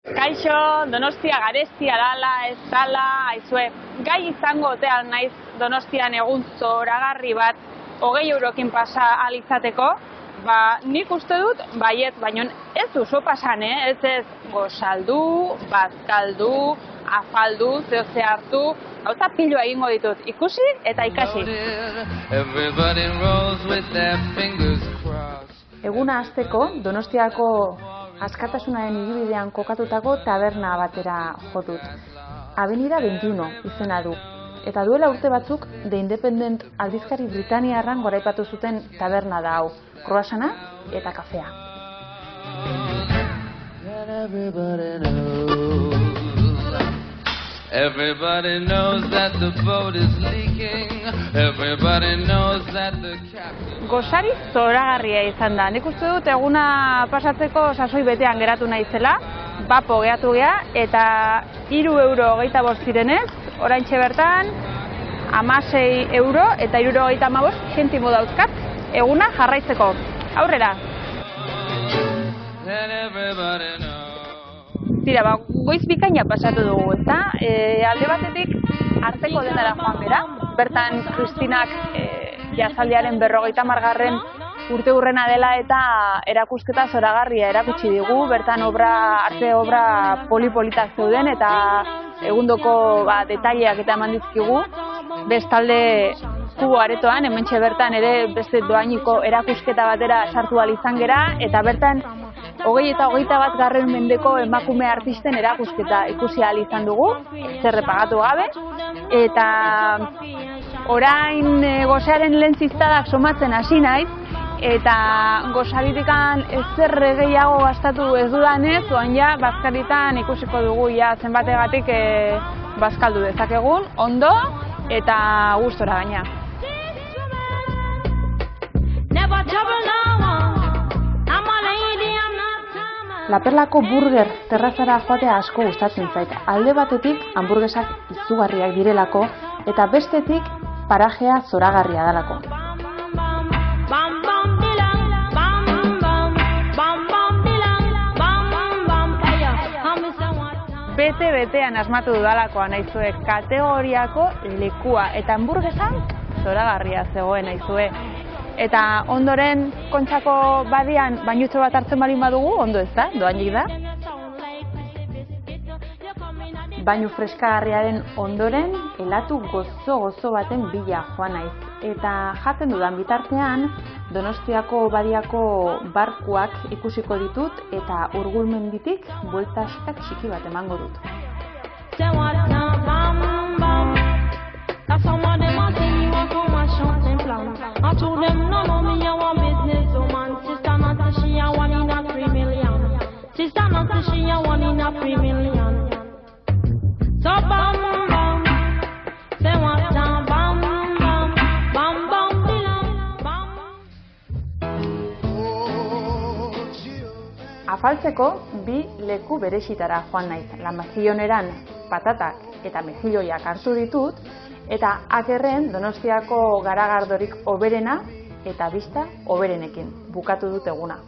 Kaixo, Donostia garestia dala, ez dala, aizue, gai izango otean naiz Donostian egun zoragarri bat 20 eurokin pasa alizateko, nik uste dut, baiet, baina ez duzu pasan, ez gozaldu, bazkaldu, afaldu, zehose hartu, gauza piloa egingo ditut, ikusi eta ikasi. Eguna hasteko, Donostiako Askatasunaren hiribidean kokatutako taberna batera jo dut. Avenida 21 izena du. Eta duela urte batzuk The Independent aldizkari britaniarran goraipatu zuten taberna da hau. Croissanta eta kafea. Everybody knows that the boat is leaking. Everybody knows that the captain... Gosari zoragarria izan da. Nik uste dut eguna pasatzeko sasoi betean geratu naizela, bapo gehatu gea, eta 3,25 € zirenez, oraintxe bertan 16 euro eta 3,35 zentimo dauzkat eguna jarraitzeko. Aurrera! Tira, goiz bikaina pasatu dugu, ezta? Alde batetik arteko denara joan bera, bertan Kristinak jazaldiaren 50. urte hurrena dela eta erakusketa zoragarria erakutsi digu, bertan arte obra polipolitak zeuden eta egundoko detaileak eta eman dizkigu. Bestalde Kubo aretoan, hementxe bertan ere beste doainiko erakusketa batera sartu ahal izan gera, eta bertan 20 eta 21. mendeko emakume artisten erakusketa ikusi ahal izan dugu, zer pagatu gabe, eta orain gosearen lehen ziztadak somatzen hasi naiz, eta gosaritikan ezer gehiago gastatu ez dudanez, oan ja, bazkaritan ikusiko dugu ja zenbategatik bazkaldu dezakegun, ondo eta gustora gaina. La Perlako burger terrazara joatea asko gustatzen zait. Alde batetik hamburgesak izugarriak direlako eta bestetik parajea zoragarria dalako. Bete-betean asmatu dudalakoa naizue, kategoriako lekua eta hamburgesan zoragarria zegoen naizue. Eta ondoren Kontxako badian bainutxo bat hartzen balin badugu, ondo ez da, doainik da. Bainu freskagarriaren ondoren, helatu gozo baten bila joan naiz. Eta jaten dudan bitartean, Donostiako badiako barkuak ikusiko ditut eta Urgulmenditik bueltaxka txiki bat emango dut. Afaltzeko bi leku berexitara joan naiz. La mejilloneran patatak eta mejilloiak hartu ditut, eta akerren Donostiako garagardorik hoberena eta bista hoberenekin bukatu dut eguna.